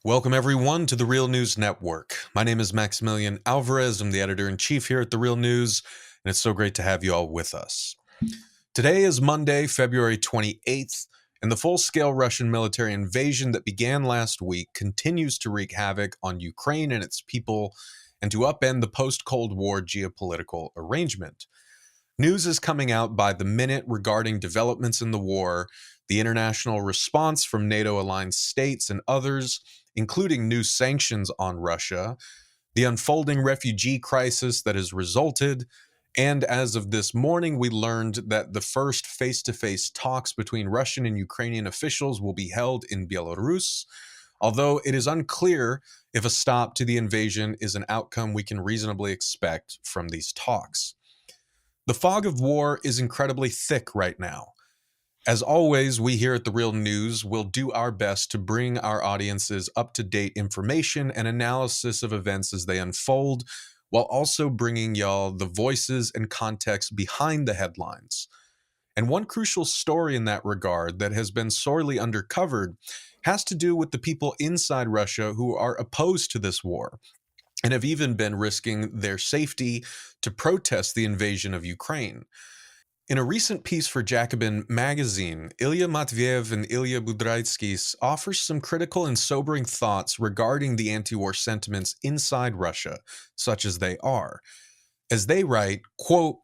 Welcome, everyone, to the Real News Network. My name is Maximillian Alvarez. I'm the editor-in-chief here at the Real News, and it's so great to have you all with us. Today is Monday, February 28th, and the full-scale Russian military invasion that began last week continues to wreak havoc on Ukraine and its people and to upend the post-Cold War geopolitical arrangement. News is coming out by the minute regarding developments in the war, the international response from NATO-aligned states and others, including new sanctions on Russia, the unfolding refugee crisis that has resulted, and as of this morning, we learned that the first face-to-face talks between Russian and Ukrainian officials will be held in Belarus, although it is unclear if a stop to the invasion is an outcome we can reasonably expect from these talks. The fog of war is incredibly thick right now. As always, we here at The Real News will do our best to bring our audiences up-to-date information and analysis of events as they unfold, while also bringing y'all the voices and context behind the headlines. And one crucial story in that regard that has been sorely undercovered has to do with the people inside Russia who are opposed to this war, and have even been risking their safety to protest the invasion of Ukraine. In a recent piece for Jacobin magazine, Ilya Matveev and Ilya Budraitskis offers some critical and sobering thoughts regarding the anti-war sentiments inside Russia, such as they are. As they write, quote,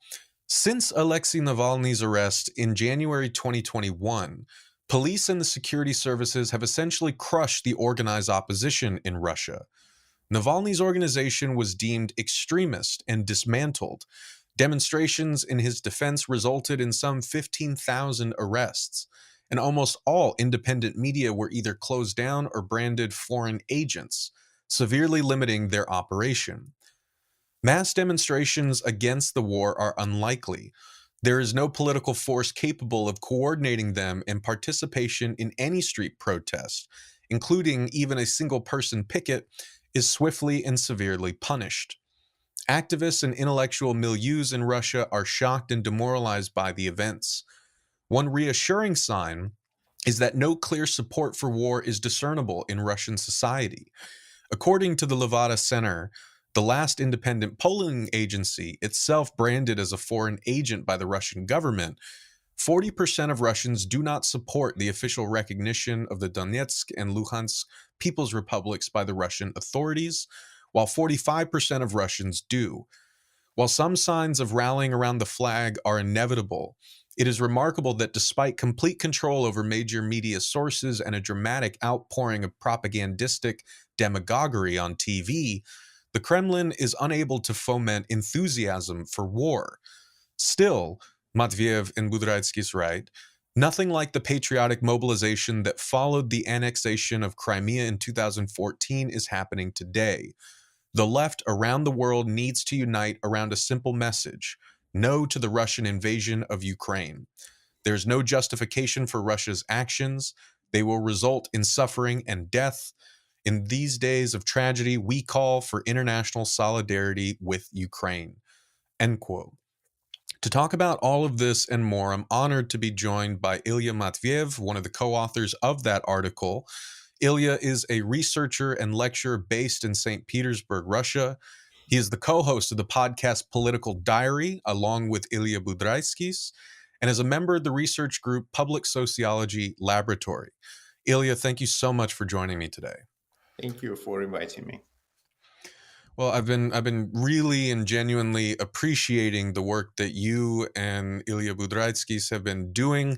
"Since Alexei Navalny's arrest in January 2021, police and the security services have essentially crushed the organized opposition in Russia. Navalny's organization was deemed extremist and dismantled. Demonstrations in his defense resulted in some 15,000 arrests, and almost all independent media were either closed down or branded foreign agents, severely limiting their operation. Mass demonstrations against the war are unlikely. There is no political force capable of coordinating them, and participation in any street protest, including even a single-person picket, is swiftly and severely punished. Activists and intellectual milieus in Russia are shocked and demoralized by the events. One reassuring sign is that no clear support for war is discernible in Russian society. According to the Levada Center, the last independent polling agency, itself branded as a foreign agent by the Russian government, 40% of Russians do not support the official recognition of the Donetsk and Luhansk People's Republics by the Russian authorities, while 45% of Russians do. While some signs of rallying around the flag are inevitable, it is remarkable that despite complete control over major media sources and a dramatic outpouring of propagandistic demagoguery on TV, the Kremlin is unable to foment enthusiasm for war. Still, Matveev and Budraitskis write, nothing like the patriotic mobilization that followed the annexation of Crimea in 2014 is happening today. The left around the world needs to unite around a simple message: no to the Russian invasion of Ukraine. There's no justification for Russia's actions. They will result in suffering and death. In these days of tragedy, we call for international solidarity with Ukraine." End quote. To talk about all of this and more, I'm honored to be joined by Ilya Matveev, one of the co-authors of that article. Ilya is a researcher and lecturer based in St. Petersburg, Russia. He is the co-host of the podcast Political Diary, along with Ilya Budraitskis, and is a member of the research group Public Sociology Laboratory. Ilya, thank you so much for joining me today. Thank you for inviting me. Well, I've been really and genuinely appreciating the work that you and Ilya Budraitskis have been doing.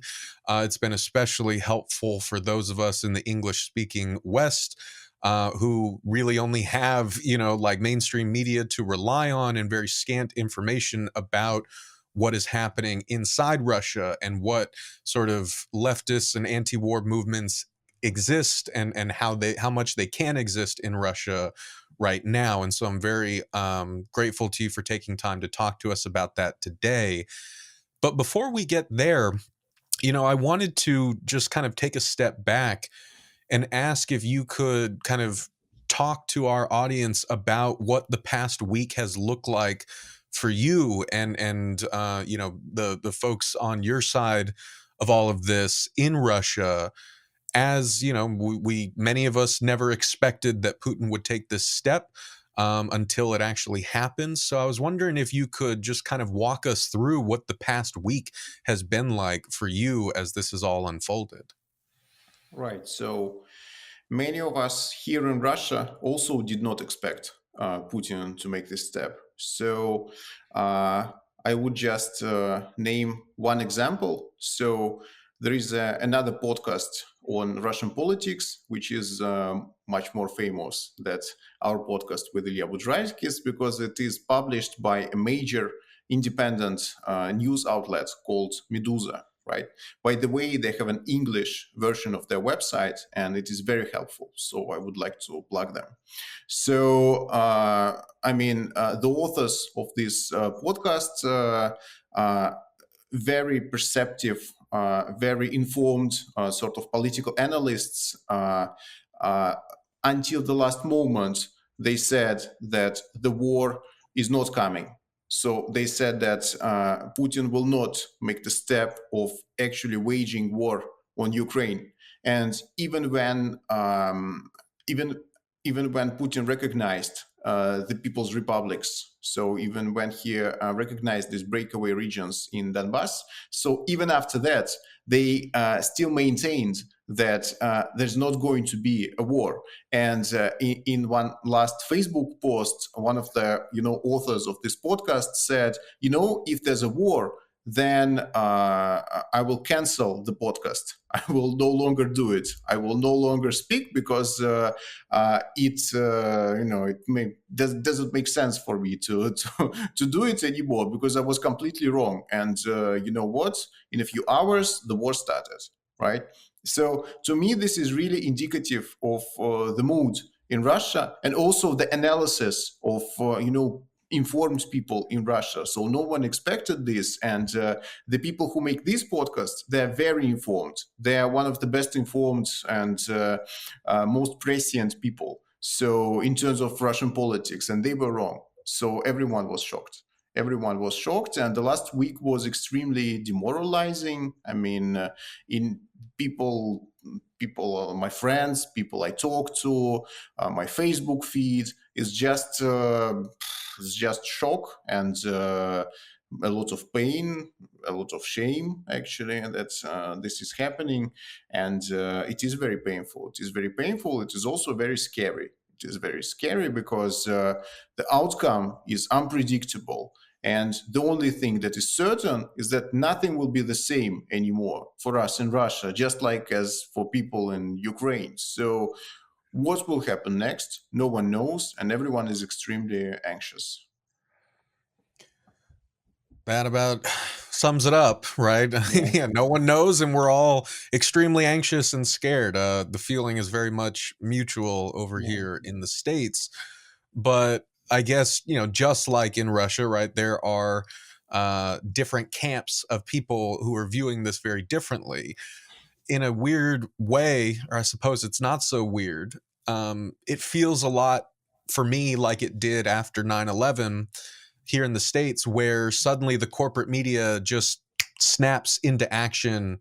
It's been especially helpful for those of us in the English-speaking West who really only have, like mainstream media to rely on and very scant information about what is happening inside Russia and what sort of leftists and anti-war movements exist and how much they can exist in Russia right now. And so I'm very grateful to you for taking time to talk to us about that today. But before we get there, I wanted to just kind of take a step back and ask if you could kind of talk to our audience about what the past week has looked like for you and the folks on your side of all of this in Russia. as you know, many of us never expected that Putin would take this step until it actually happened. So I was wondering if you could just kind of walk us through what the past week has been like for you as this has all unfolded. Right. So many of us here in Russia also did not expect Putin to make this step. So I would just name one example. So there is another podcast on Russian politics, which is much more famous than our podcast with Ilya Budraitskis, because it is published by a major independent news outlet called Medusa. Right. By the way, they have an English version of their website, and it is very helpful. So I would like to plug them. So, the authors of this podcast are very perceptive, very informed, sort of political analysts. Until the last moment, they said that the war is not coming. So they said that Putin will not make the step of actually waging war on Ukraine. And even when Putin recognized the People's Republics, so even when he recognized these breakaway regions in Donbass, so even after that, they still maintained that there's not going to be a war. And in one last Facebook post, one of the authors of this podcast said, if there's a war, then I will cancel the podcast. I will no longer do it. I will no longer speak because doesn't make sense for me to do it anymore, because I was completely wrong. And you know what? In a few hours, the war started. Right. So to me, this is really indicative of the mood in Russia, and also the analysis of informed people in Russia. So no one expected this, and the people who make these podcasts, they're very informed. They are one of the best informed and most prescient people. So in terms of Russian politics, and they were wrong. So everyone was shocked. Everyone was shocked, and the last week was extremely demoralizing. I mean, in people, my friends, people I talk to, my Facebook feed is just shock and a lot of pain, a lot of shame, actually, that this is happening, and it is very painful. It is very painful. It is also very scary. It is very scary because the outcome is unpredictable. And the only thing that is certain is that nothing will be the same anymore for us in Russia, just like as for people in Ukraine. So what will happen next? No one knows, and everyone is extremely anxious. That about sums it up, right? Yeah. Yeah, no one knows, and we're all extremely anxious and scared. The feeling is very much mutual over Yeah. here in the States. But I guess, just like in Russia, right, there are different camps of people who are viewing this very differently. In a weird way, or I suppose it's not so weird, it feels a lot for me like it did after 9/11 here in the States, where suddenly the corporate media just snaps into action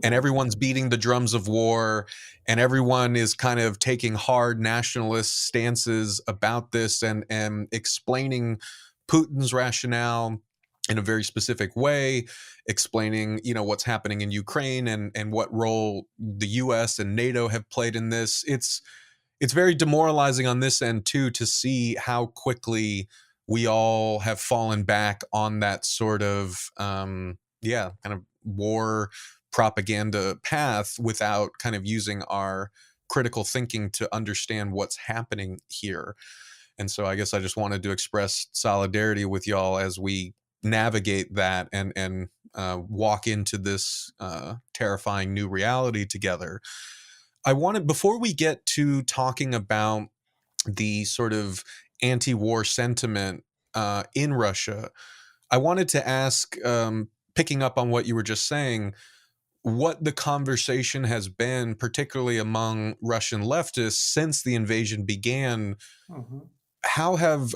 and Yeah. everyone's beating the drums of war and everyone is kind of taking hard nationalist stances about this and explaining Putin's rationale in a very specific way, explaining, what's happening in Ukraine and what role the US and NATO have played in this. It's very demoralizing on this end too, to see how quickly we all have fallen back on that sort of kind of war propaganda path without kind of using our critical thinking to understand what's happening here. And so I guess I just wanted to express solidarity with y'all as we navigate that and walk into this terrifying new reality together. I wanted, before we get to talking about the sort of anti-war sentiment in Russia, I wanted to ask, picking up on what you were just saying, what the conversation has been, particularly among Russian leftists since the invasion began. Mhm. How have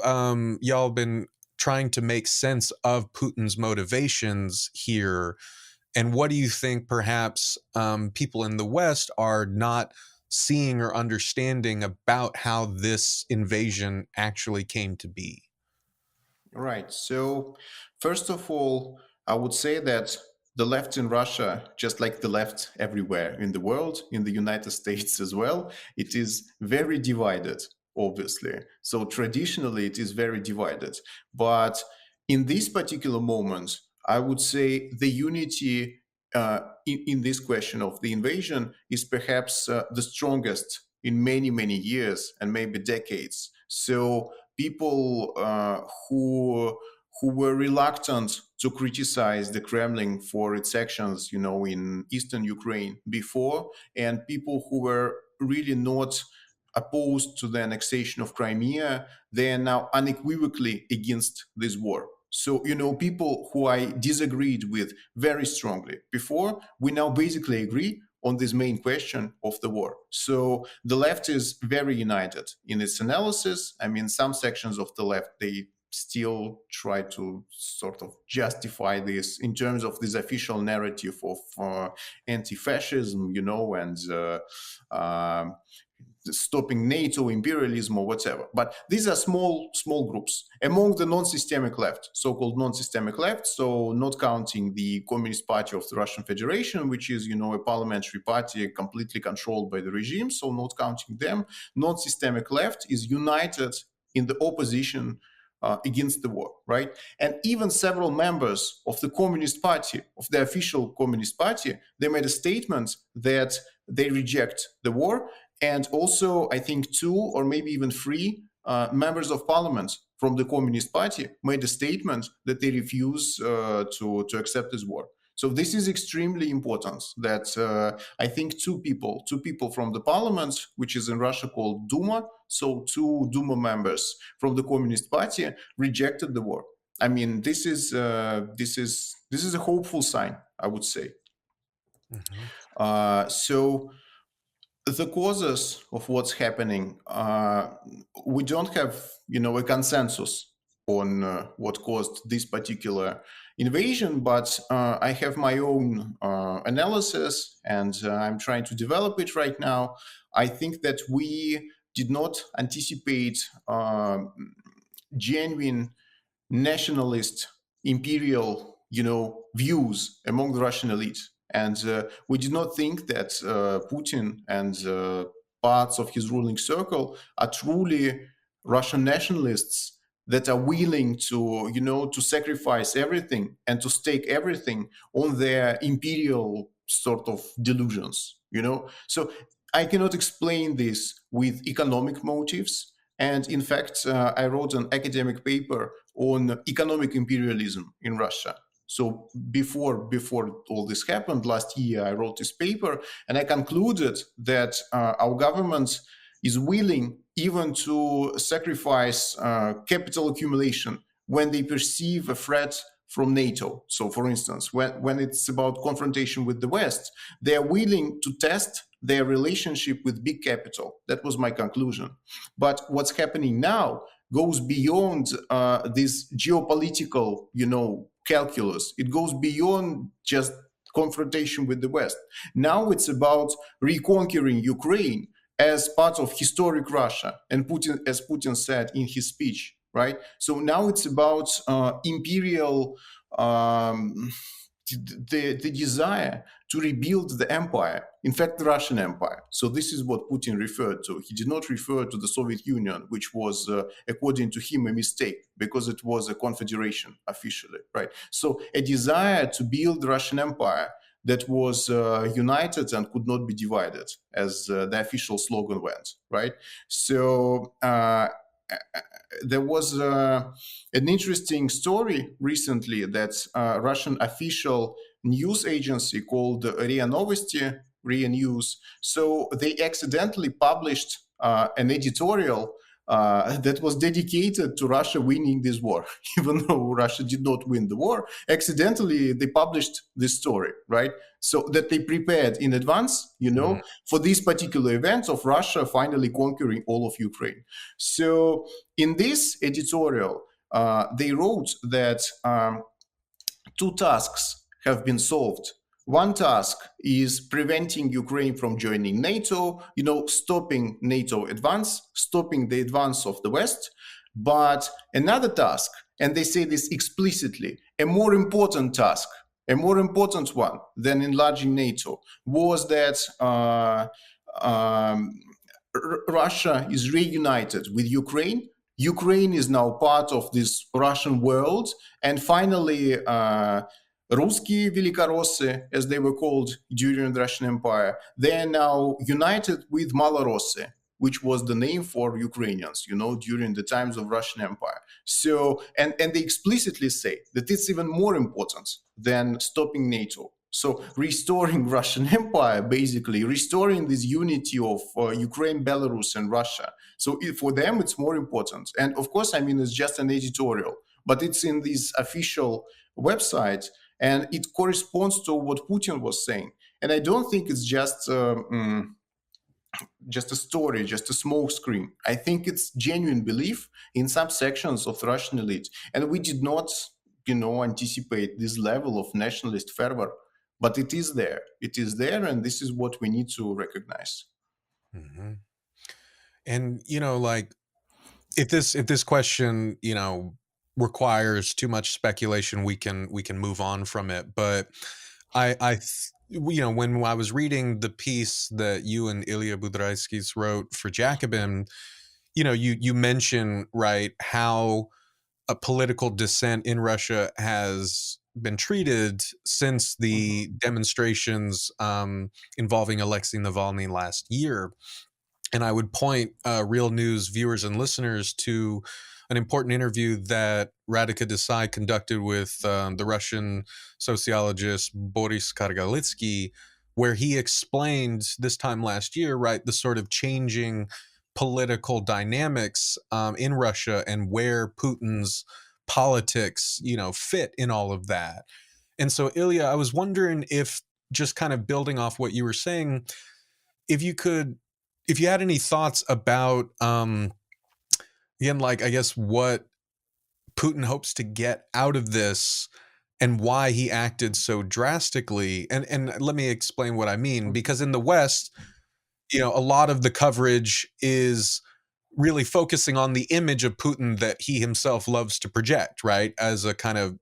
y'all been trying to make sense of Putin's motivations here? And what do you think perhaps people in the West are not seeing or understanding about how this invasion actually came to be? Right. So, first of all, I would say that the left in Russia, just like the left everywhere in the world, in the United States as well, it is very divided, obviously. So, traditionally, it is very divided. But in this particular moment, I would say the unity in this question of the invasion is perhaps the strongest in many, many years and maybe decades. So, people who were reluctant to criticize the Kremlin for its actions, in eastern Ukraine before, and people who were really not opposed to the annexation of Crimea, they are now unequivocally against this war. So, people who I disagreed with very strongly before, we now basically agree on this main question of the war. So the left is very united in its analysis. I mean, some sections of the left, they still try to sort of justify this in terms of this official narrative of anti-fascism, and stopping NATO imperialism or whatever. But these are small groups among the non-systemic left, so-called non-systemic left. So not counting the Communist Party of the Russian Federation, which is, a parliamentary party completely controlled by the regime. So not counting them, non-systemic left is united in the opposition against the war, right? And even several members of the Communist Party, of the official Communist Party, they made a statement that they reject the war. And also, I think 2 or maybe even 3 members of parliament from the Communist Party made a statement that they refuse to accept this war. So this is extremely important that I think two people from the parliament, which is in Russia called Duma, so 2 Duma members from the Communist Party rejected the war. I mean, this is a hopeful sign, I would say. Mm-hmm. So the causes of what's happening, we don't have, a consensus on what caused this particular invasion, but I have my own analysis, and I'm trying to develop it right now. I think that we did not anticipate genuine nationalist imperial views among the Russian elite, and we did not think that Putin and parts of his ruling circle are truly Russian nationalists that are willing to sacrifice everything and to stake everything on their imperial sort of delusions. So I cannot explain this with economic motives. And in fact, I wrote an academic paper on economic imperialism in Russia. So before all this happened last year, I wrote this paper, and I concluded that our government is willing even to sacrifice capital accumulation when they perceive a threat from NATO. So, for instance, when it's about confrontation with the West, they are willing to test their relationship with big capital. That was my conclusion. But what's happening now goes beyond this geopolitical, calculus. It goes beyond just confrontation with the West. Now it's about reconquering Ukraine as part of historic Russia, and Putin, as Putin said in his speech, right? So now it's about imperial. The desire to rebuild the empire, in fact, the Russian Empire. So this is what Putin referred to. He did not refer to the Soviet Union, which was, according to him, a mistake because it was a confederation officially, right? So a desire to build the Russian Empire that was united and could not be divided, as the official slogan went, right? So there was an interesting story recently that Russian official news agency called RIA Novosti, RIA News, so they accidentally published an editorial that was dedicated to Russia winning this war, even though Russia did not win the war. Accidentally, they published this story, right? So that they prepared in advance, for this particular event of Russia finally conquering all of Ukraine. So in this editorial, they wrote that 2 tasks have been solved One task is preventing Ukraine from joining NATO, stopping NATO advance, stopping the advance of the West. But another task, and they say this explicitly, a more important task, a more important one than enlarging NATO, was that Russia is reunited with Ukraine. Ukraine is now part of this Russian world. And finally, Русские Великороссы, as they were called during the Russian Empire, they are now united with Malorossi, which was the name for Ukrainians, during the times of Russian Empire. So, and they explicitly say that it's even more important than stopping NATO. So restoring Russian Empire, basically restoring this unity of Ukraine, Belarus, and Russia. So for them, it's more important. And of course, it's just an editorial, but it's in this official website, and it corresponds to what Putin was saying. And I don't think it's just a story, just a smoke screen. I think it's genuine belief in some sections of the Russian elite. And we did not, anticipate this level of nationalist fervor, but it is there. It is there, and this is what we need to recognize. Mm-hmm. And, if this question, requires too much speculation, we can move on from it. But when I was reading the piece that you and Ilya Budraitskis wrote for Jacobin, you mention, right, how a political dissent in Russia has been treated since the demonstrations involving Alexei Navalny last year. And I would point Real News viewers and listeners to an important interview that Radika Desai conducted with the Russian sociologist Boris Kargalitsky, where he explained this time last year, right, the sort of changing political dynamics in Russia and where Putin's politics, fit in all of that. And so, Ilya, I was wondering if, just kind of building off what you were saying, if you had any thoughts about, again, I guess what Putin hopes to get out of this and why he acted so drastically. And let me explain what I mean, because in the West, a lot of the coverage is really focusing on the image of Putin that he himself loves to project, right? As a kind of,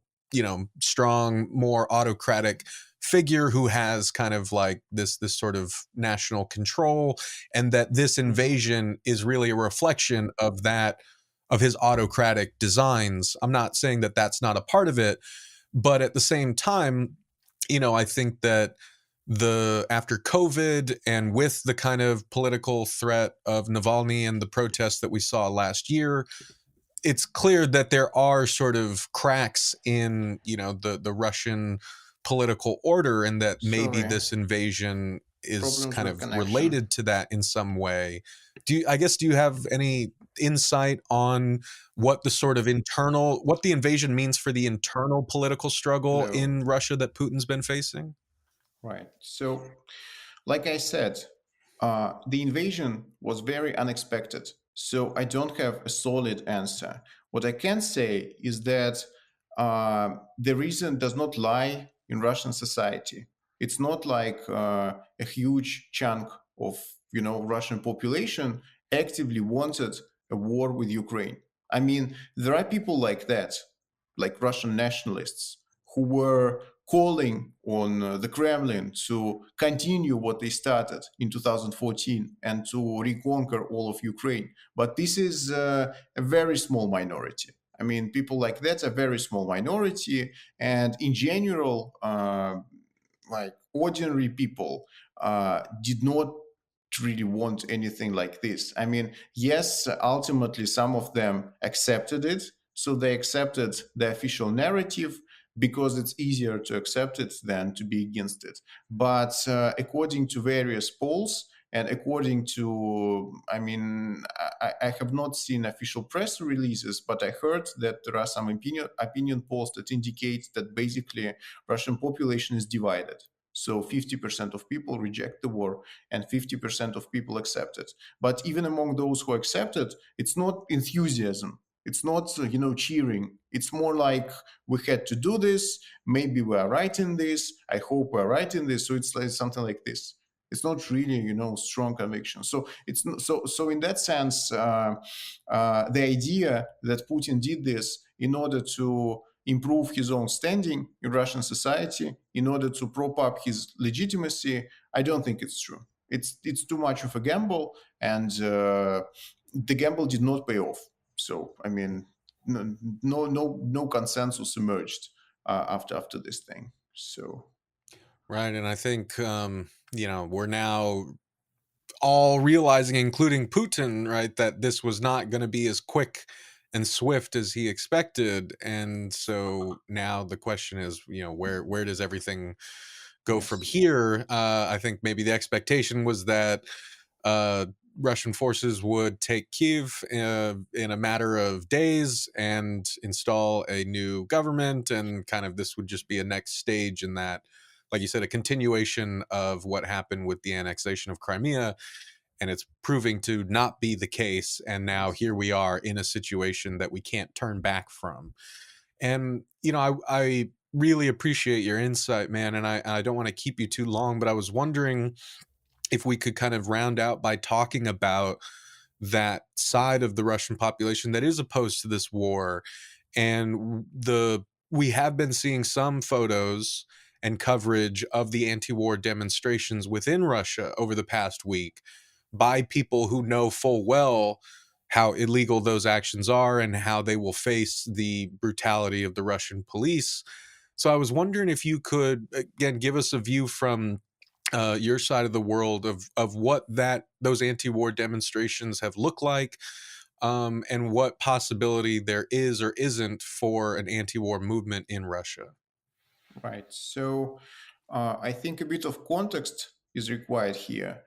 strong, more autocratic figure who has kind of like this sort of national control, and that this invasion is really a reflection of his autocratic designs. I'm not saying that that's not a part of it, but at the same time, I think that after COVID and with the kind of political threat of Navalny and the protests that we saw last year, it's clear that there are sort of cracks in, the Russian political order, and that maybe this invasion is kind of related to that in some way. Do you have any insight on what the sort of what the invasion means for the internal political struggle in Russia that Putin's been facing? Right. So, like I said, the invasion was very unexpected. So I don't have a solid answer. What I can say is that the reason does not lie in Russian society. It's not like a huge chunk of Russian population actively wanted a war with Ukraine. There are people like that, like Russian nationalists, who were calling on the Kremlin to continue what they started in 2014 and to reconquer all of Ukraine. But this is a very small minority. People like that are a very small minority. And in general, like ordinary people did not really want anything like this. Yes, ultimately, some of them accepted it. So they accepted the official narrative because it's easier to accept it than to be against it. But according to various polls, and according to, I have not seen official press releases, but I heard that there are some opinion polls that indicate that basically Russian population is divided. So 50% of people reject the war and 50% of people accept it. But even among those who accept it, it's not enthusiasm. It's not, cheering. It's more like we had to do this. Maybe we are right in this. I hope we're right in this. So it's like something like this. It's not really, strong conviction. So it's so in that sense, the idea that Putin did this in order to improve his own standing in Russian society, in order to prop up his legitimacy, I don't think it's true. It's too much of a gamble, and the gamble did not pay off. So I mean, no consensus emerged after this thing. So Right. And I think, we're now all realizing, including Putin, right, that this was not going to be as quick and swift as he expected. And so now the question is, where does everything go from yes, here? I think maybe the expectation was that uh, Russian forces would take Kiev in a matter of days and install a new government, and kind of this would just be a next stage in that, like you said, a continuation of what happened with the annexation of Crimea. And it's proving to not be the case. And now yes. here we are in a situation that we can't turn back from. And, I really appreciate your insight, man. And I don't want to keep you too long, but I was wondering if we could kind of round out by talking about that side of the Russian population that is opposed to this war. And we have been seeing some photos and coverage of the anti-war demonstrations within Russia over the past week by people who know full well how illegal those actions are and how they will face the brutality of the Russian police. So I was wondering if you could again give us a view from your side of the world of what those anti-war demonstrations have looked like, and what possibility there is or isn't for an anti-war movement in Russia. Right. So I think a bit of context is required here.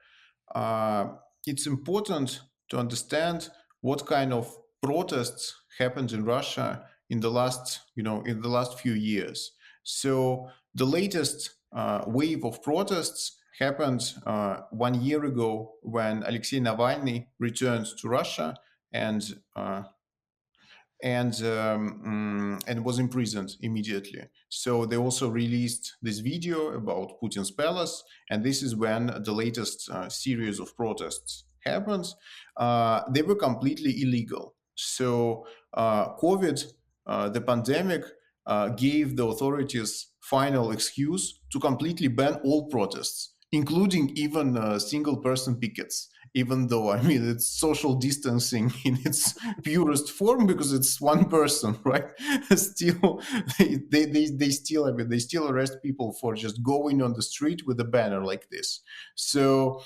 It's important to understand what kind of protests happened in Russia in the last few years. So the latest wave of protests happened 1 year ago when Alexei Navalny returned to Russia and and was imprisoned immediately. So they also released this video about Putin's palace, and this is when the latest series of protests happened. They were completely illegal. So COVID, the pandemic, gave the authorities final excuse to completely ban all protests, including even single-person pickets. Even though, I mean, it's social distancing in its purest form because it's one person, right? Still, they still, I mean, they still arrest people for just going on the street with a banner like this. So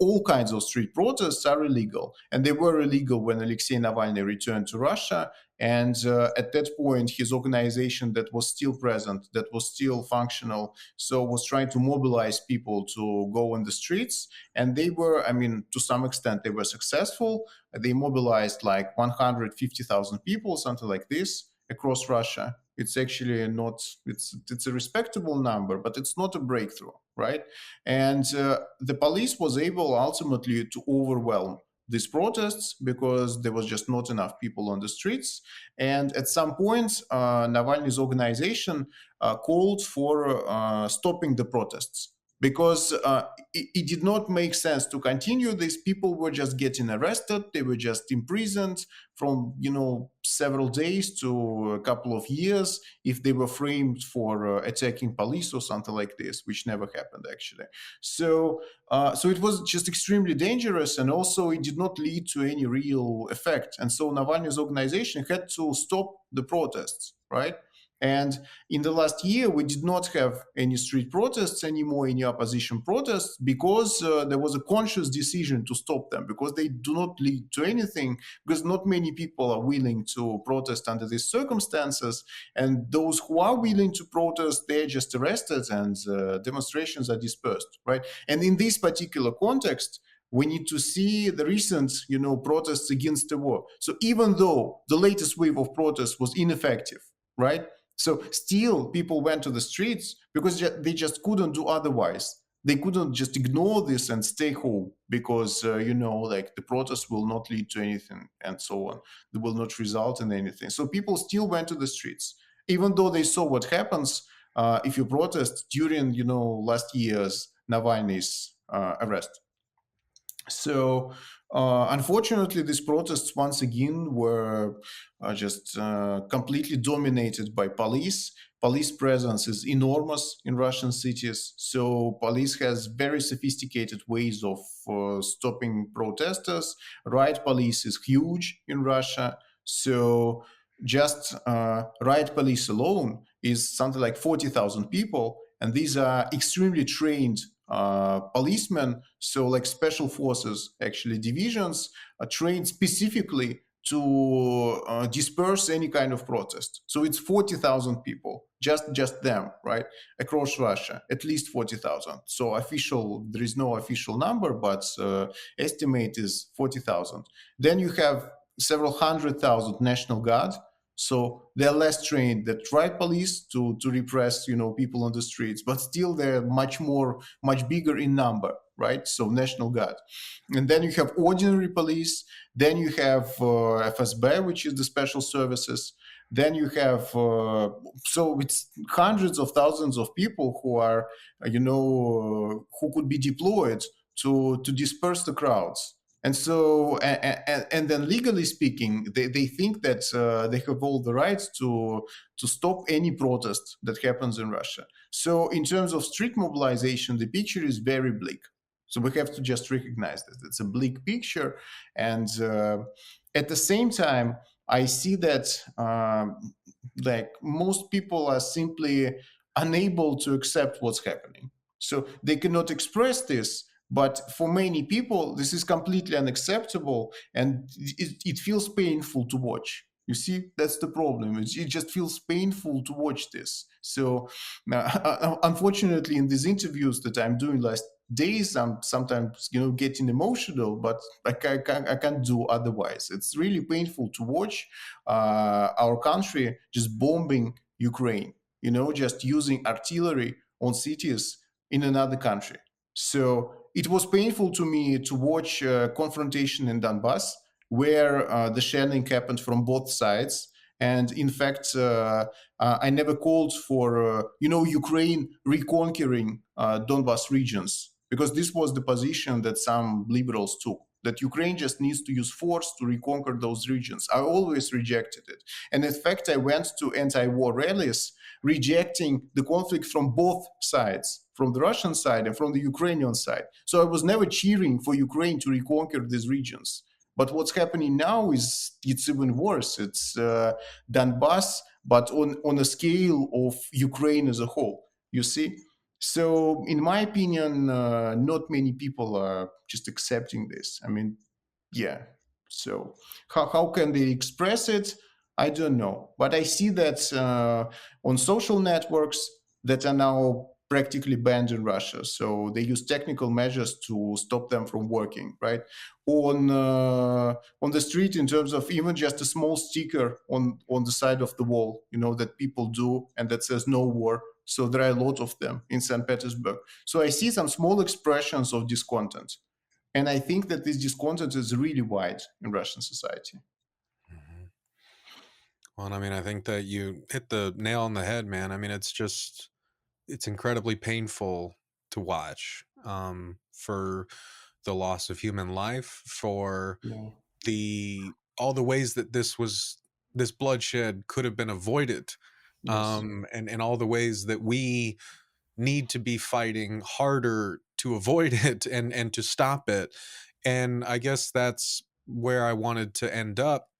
all kinds of street protests are illegal, and they were illegal when Alexei Navalny returned to Russia. And at that point, his organization that was still present, that was still functional, so was trying to mobilize people to go on the streets. And they were, I mean, to some extent, they were successful. They mobilized like 150,000 people, something like this, across Russia. It's actually not, it's a respectable number, but it's not a breakthrough, right? And the police was able ultimately to overwhelm these protests because there was just not enough people on the streets. And at some point, Navalny's organization called for stopping the protests because it did not make sense to continue. These people were just getting arrested. They were just imprisoned from, several days to a couple of years if they were framed for attacking police or something like this, which never happened actually. So it was just extremely dangerous, and also it did not lead to any real effect. And so Navalny's organization had to stop the protests, right? And in the last year, we did not have any street protests anymore, any opposition protests, because there was a conscious decision to stop them, because they do not lead to anything, because not many people are willing to protest under these circumstances. And those who are willing to protest, they're just arrested and demonstrations are dispersed, right? And in this particular context, we need to see the recent, protests against the war. So even though the latest wave of protests was ineffective, right? So still people went to the streets because they just couldn't do otherwise. They couldn't just ignore this and stay home because, like the protest will not lead to anything and so on. They will not result in anything. So people still went to the streets, even though they saw what happens if you protest during, last year's Navalny's arrest. So, unfortunately, these protests once again were just completely dominated by police. Police presence is enormous in Russian cities. So, police has very sophisticated ways of stopping protesters. Riot police is huge in Russia. So, just riot police alone is something like 40,000 people, and these are extremely trained policemen, so like special forces, actually divisions, are trained specifically to disperse any kind of protest. So it's 40,000 people, just them, right, across Russia, at least 40,000. So there is no official number, but estimate is 40,000. Then you have several 100,000 National Guard. So they're less trained than riot police to repress, people on the streets, but still they're much bigger in number, right? So National Guard, and then you have ordinary police. Then you have FSB, which is the special services. Then you have so it's hundreds of thousands of people who are, who could be deployed to disperse the crowds. And so, and then legally speaking, they think that they have all the rights to stop any protest that happens in Russia. So, in terms of street mobilization, the picture is very bleak. So we have to just recognize that it's a bleak picture, and at the same time, I see that like most people are simply unable to accept what's happening. So they cannot express this, but for many people, this is completely unacceptable, and it feels painful to watch. You see, that's the problem. It just feels painful to watch this. So, unfortunately, in these interviews that I'm doing last days, I'm sometimes, getting emotional, but I can't do otherwise. It's really painful to watch our country just bombing Ukraine. Just using artillery on cities in another country. So it was painful to me to watch confrontation in Donbass, where the shelling happened from both sides. And in fact, I never called for, Ukraine reconquering Donbass regions, because this was the position that some liberals took, that Ukraine just needs to use force to reconquer those regions. I always rejected it. And in fact, I went to anti-war rallies rejecting the conflict from both sides, from the Russian side and from the Ukrainian side. So I was never cheering for Ukraine to reconquer these regions. But what's happening now it's even worse. It's Donbass, but on a scale of Ukraine as a whole, you see? So, in my opinion, not many people are just accepting this. I mean, yeah. So, how can they express it? I don't know. But I see that on social networks that are now practically banned in Russia. So they use technical measures to stop them from working, right? On the street, in terms of even just a small sticker on the side of the wall, that people do, and that says "No war." So there are a lot of them in St. Petersburg. So I see some small expressions of discontent, and I think that this discontent is really wide in Russian society. Mhm. Well, I mean, I think that you hit the nail on the head, man. I mean, it's incredibly painful to watch, for the loss of human life, for Yeah. all the ways that this bloodshed could have been avoided, Yes. and all the ways that we need to be fighting harder to avoid it and to stop it. And I guess that's where I wanted to end up,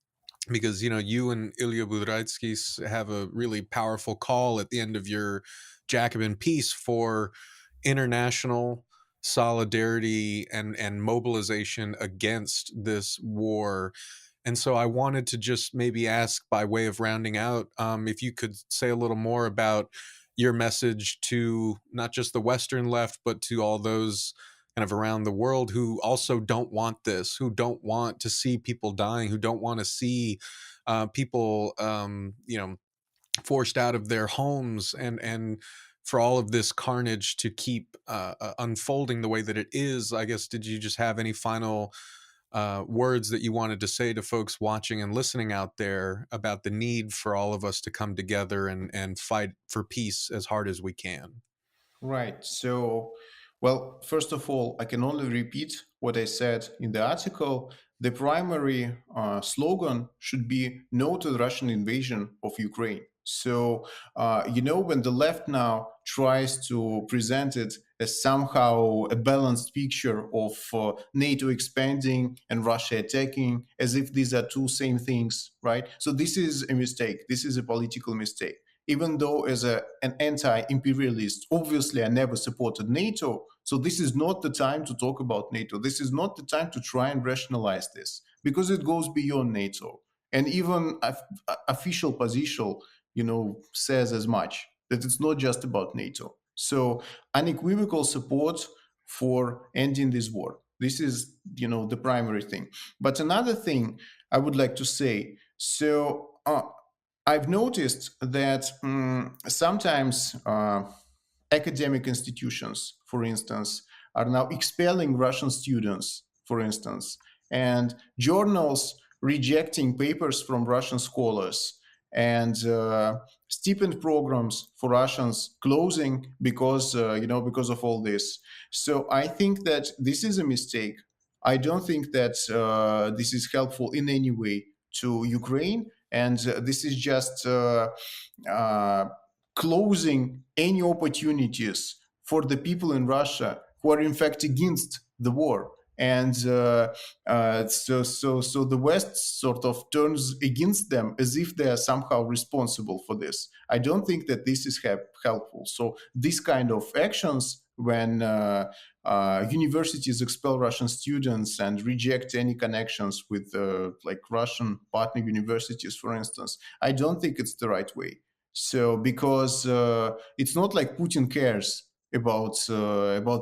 because you and Ilya Budraitskis have a really powerful call at the end of your Jacobin piece for international solidarity and mobilization against this war. And so I wanted to just maybe ask, by way of rounding out, if you could say a little more about your message to not just the Western left, but to all those kind of around the world who also don't want this, who don't want to see people dying, who don't want to see people, forced out of their homes, and for all of this carnage to keep unfolding the way that it is, I guess, did you just have any final words that you wanted to say to folks watching and listening out there about the need for all of us to come together and fight for peace as hard as we can? Right. So, well, first of all, I can only repeat what I said in the article. The primary slogan should be no to the Russian invasion of Ukraine. So, when the left now tries to present it as somehow a balanced picture of NATO expanding and Russia attacking, as if these are two same things, right? So, this is a mistake. This is a political mistake. Even though as an anti-imperialist, obviously I never supported NATO. So this is not the time to talk about NATO. This is not the time to try and rationalize this because it goes beyond NATO. And even official position, says as much, that it's not just about NATO. So unequivocal support for ending this war. This is, the primary thing. But another thing I would like to say, I've noticed that sometimes academic institutions, for instance, are now expelling Russian students, for instance, and journals rejecting papers from Russian scholars, and stipend programs for Russians closing because of all this. So I think that this is a mistake. I don't think that this is helpful in any way to Ukraine, and this is just uh, closing any opportunities for the people in Russia who are in fact against the war. And so the West sort of turns against them as if they are somehow responsible for this. I don't think that this is helpful. So these kind of actions, when universities expel Russian students and reject any connections with like Russian partner universities, for instance, I don't think it's the right way. So because it's not like Putin cares about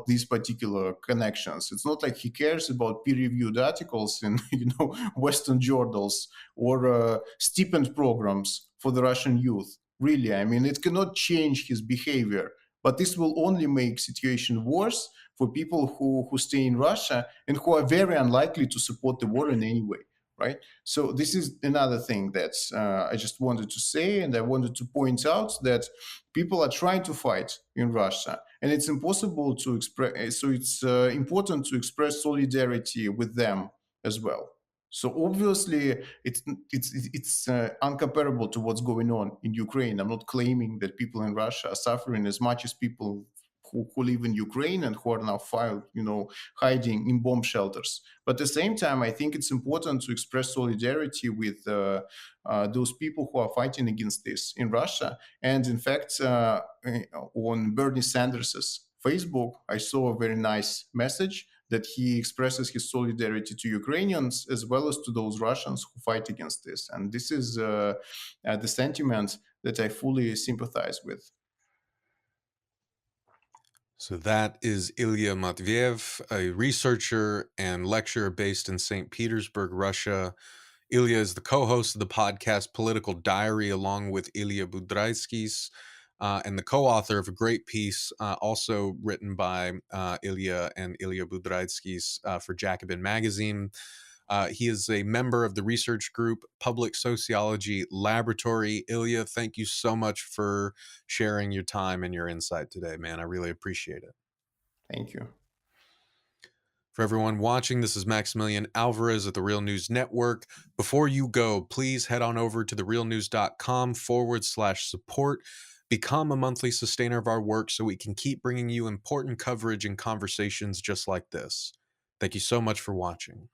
these particular connections. It's not like he cares about peer-reviewed articles in Western journals or stipend programs for the Russian youth. Really, I mean, it cannot change his behavior. But this will only make situation worse for people who stay in Russia and who are very unlikely to support the war in any way, right? So this is another thing that I just wanted to say, and I wanted to point out that people are trying to fight in Russia, and it's impossible to express. So it's important to express solidarity with them as well. So obviously, it's uncomparable to what's going on in Ukraine. I'm not claiming that people in Russia are suffering as much as people who live in Ukraine and who are now hiding in bomb shelters. But at the same time, I think it's important to express solidarity with those people who are fighting against this in Russia. And in fact, on Bernie Sanders's Facebook, I saw a very nice message that he expresses his solidarity to Ukrainians as well as to those Russians who fight against this. And this is the sentiment that I fully sympathize with. So that is Ilya Matveev, a researcher and lecturer based in St. Petersburg, Russia. Ilya is the co-host of the podcast Political Diary, along with Ilya Budraitskis, and the co-author of a great piece, also written by Ilya and Ilya Budraitskis for Jacobin magazine. He is a member of the research group Public Sociology Laboratory. Ilya, thank you so much for sharing your time and your insight today, man. I really appreciate it. Thank you. For everyone watching, this is Maximillian Alvarez at the Real News Network. Before you go, please head on over to therealnews.com/support. Become a monthly sustainer of our work so we can keep bringing you important coverage and conversations just like this. Thank you so much for watching.